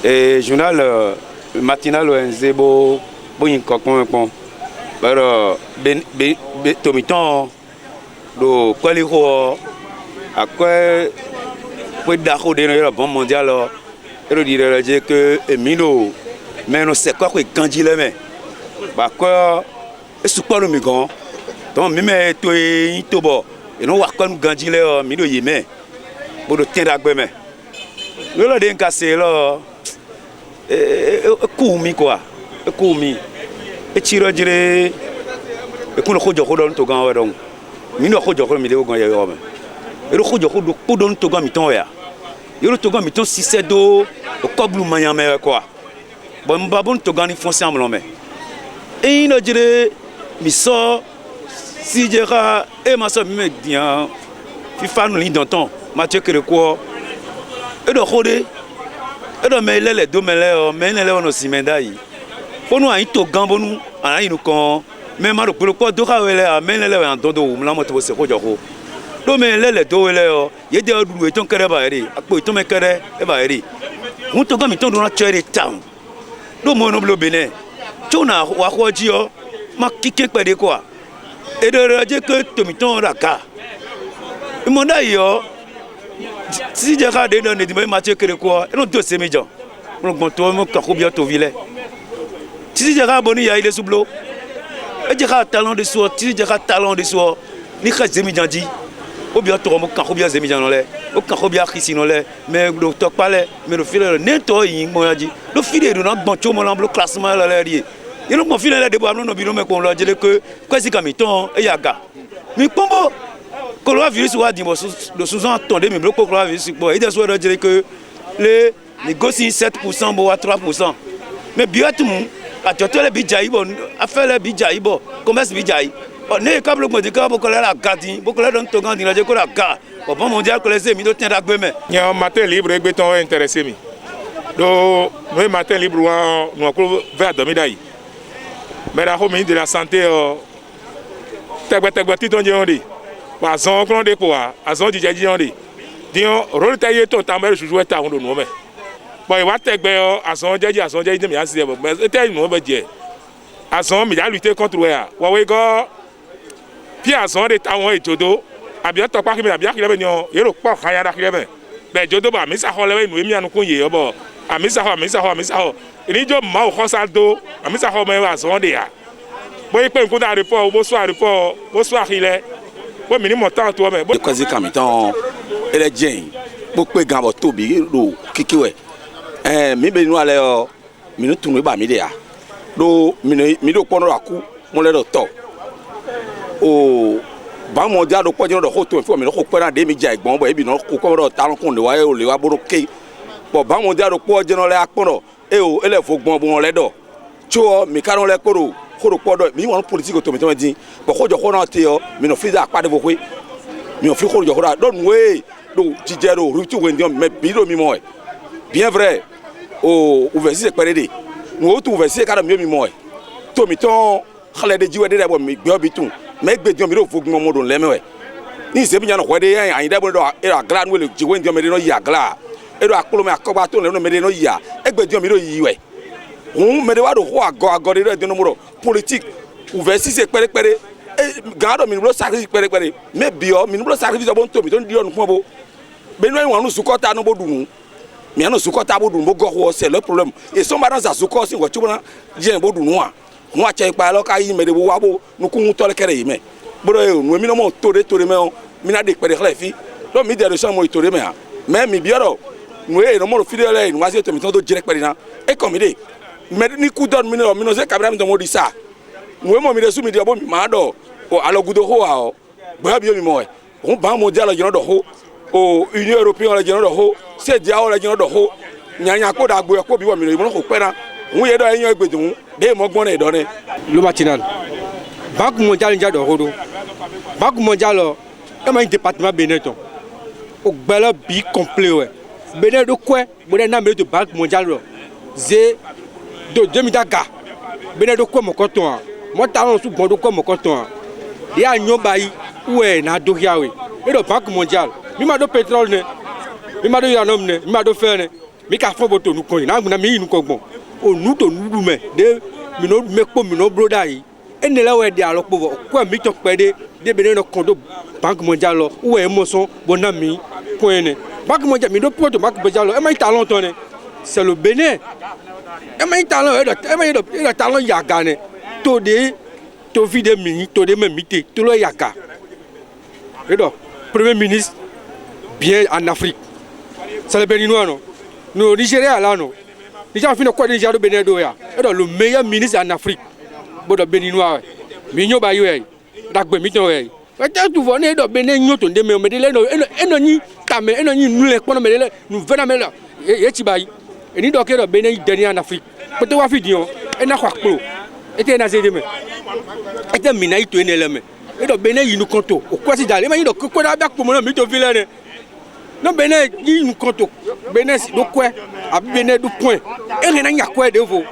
Et journal matinal ONZ bo yin kokon pon. Pero tomiton do kwali ko akwe pour d'arro de la Banque mondiale et dire que Emino mais non c'est quoi que Gandhi les mais bah quoi et sous quoi le migrant donc même toi tobo et non voir comme Gandhi les Mino yémen pour le temps d'agbe mais nous le den cassé là koumi quoi koumi et tire dire et qu'on le khojo don to gan wa donc Mino khojo ko mi le gan ya yo mais et le khojo ko do don to gan mi ton ya yo le to gan mi ton si c'est do au koblu mayame quoi bon babon to gan foncer ensemble mais et il dire mi so si jera et ma so mi bien fifa no li danton Mathieu Kéréko et do khode et do mele le do mele mele le ono simenda yi ponu an to gan bonu an yi nu kon mais ma do ko do ka wele a mele le an dondo mla mo to se ko jo do mele le do wele o ye de du e ton kere ba eri apo to me kere e ba eri un to gan mi ton do na chere town do mo no blo bene tuna wa ko ji o ma kike pede quoi et de raje que to mi ton raka mo da yo si je ga de no ne di Mathieu Kéréko e no do se mi jan mo gbon to mo ka ko bi to vile si je ga boni ya ile sublo e je ga talent de so si je ga talent de so ni ka zemi janji o bi to mo ka ko bi zemi jan no le o ka ko bi akisi no le mais do to pale mais le file ne to yin mo yaji lo file do na gbon cho mo l'amblo classement la le ri e no mo file le de bo no bi no me ko lo jele que kwesi kamiton e ya ga mi pombo coronavirus wa di mo le sous-entendé mi bloko coronavirus bo e de so de dire que les négocie 7% bo 3% mais biatum a toto le bijai bo a fait le bijai bo commerce bijai ne ka bloko de ka bo ko la gadi bo ko la don to gandi la je ko la ga bo Banque mondiale ko les mi do tin dagbe me nya matin libre egbe ton intéressé mi do no matin libre wa no ko vers dormir dai mais la ho ministre de la santé tegbe ti ton je on di wa zon klon de ko a zon di je on di dion role taye to ta me jouer ta on do no me bon wa tegbe azon je mi asi bo mais te no be je azon mi da lutter contre wa we go pi azon de ta won itodo abia to pa ki mi abia ki le be nyon yero po khaya da ki le be be jodo ba mi sa ho le be nu mi anu kun ye obo amisa ho ni jo ma o khosa do amisa ho me wa azon de ya bo ipe nku da report bo so akile bo mi ni mo ta to me bo kwezi kamitan ele jen bo pe gan bo tobi ro kikiwe mi be nu ale o mi nu tunu ba mi de ya do mi do pono aku mo le do to o Banque mondiale do po jeno do hoto fo mi no ko pera de mi ja egbon bo e bi no ko ko do ta kun de wa e o le wa boro ke bo Banque mondiale do po jeno le apono e o ele fo gbon bo le do cho mi karon le koro podo mi won politique to mi to din bo ko jo ko na te o mi no fi da pa de bo kwe mi o fi ko jo ko da do nwe do jijero rutu we ndiom me bi do mi mo e bien vrai o ouvesi pere de no to ouvesi ka da mi mo e to mi ton khale de jiwe de bo mi gbe obi tun me gbe diom mi do fogun mo do le mewe ni se bi nya no ko de yan ayin de bo do era gla no le jiwe ndiom me de no ya gla e do akolo me akoba to le no me de no ya e gbe diom mi do yiwe me de wa do ho ago de no mo politique ouvesi se pere gado mi no sacrifice pere me bio mi no sacrifice bo to mi don di onu fun bo be no won sukota no bodun mi anu sukota bodun bo go ho c'est le problème et so ma dans sa suko si wo chubona je bodun wa won ache pa lo ka yi me de bo wa bo nu ku to le kere yi me bro e nu mi no mo tore me o mi na de pere khla fi do mi de so mo tore me ha me mi bioro nu e no mo fidele nu wa se to mi to do jere pere na e komi de me ni ku don mi no se kabra mi to mo di sa nu mo mi de su mi de bo mi ma do o alogudo ho a o gba bi mi mo e on Banque mondiale je no do ho o Union européenne je no do ho se dia o je no do ho nyanya ko da gbo e ko bi wo mi mo ko pera un ye do yan egbedun de mo gbon e do ne lo matinal Banque mondiale ja do ho do Banque mondiale e ma département Benetton o gbelo bi complet we Benin do kwe Benin na me do Banque mondiale ze do 2000 daga Benin do kwe mo koton mo ta ron su gbon do kwe mo koton ya nyoba yi we na do hiawe e do Banque mondiale mi ma do pétrole ne mi ma do uranium ne mi ma do fer ne mi ka fɔ bɔ to nu kɔn n'a ŋuna mi yi nu kɔ gbɔn o nu to nu du mɛ de minɔ mɛ kpɔ minɔ broda yi e ne la wɛ de alɔ kpɔ bɔ kɔ mi tɔ kpɛ de bɛ ne nɔ kɔn do banque mondiale lɔ ou est mɔsɔn bɔ na mi point ne banque mondiale mi do point to banque mondiale lɔ e ma yi talent tɔ ne c'est le Bénin e ma yi talent e ma yi dɔ talent yaga ne to de to vi de mi to de mɛ mi te to lɔ yaga e dɔ premier ministre bien en Afrique c'est le Béninois non nous Nigeria là non Nigeria fin de quoi Nigeria do Bénin do ya e dɔ le meilleur ministre en Afrique bo dɔ Béninois mi nyo ba yo ye dagbe mi tɔn ye peut-être tu vois ne dɔ Bénin nyo to de me de le no ni tame eno ni nu le kpono me le nu vena me la e ti ba yi e ni dɔ ke dɔ Bénin dernier en Afrique peut-être wa fi dion e na kwa kplo e te na se de me e te mina yi to ene le me e dɔ Bénin yi nu konto o kwasi dale e ma yi dɔ ko da ba kpomo na mi to vile ne no Bénin yi nu konto Bénin do kwe abi Bénin do point e na nya kwe de vo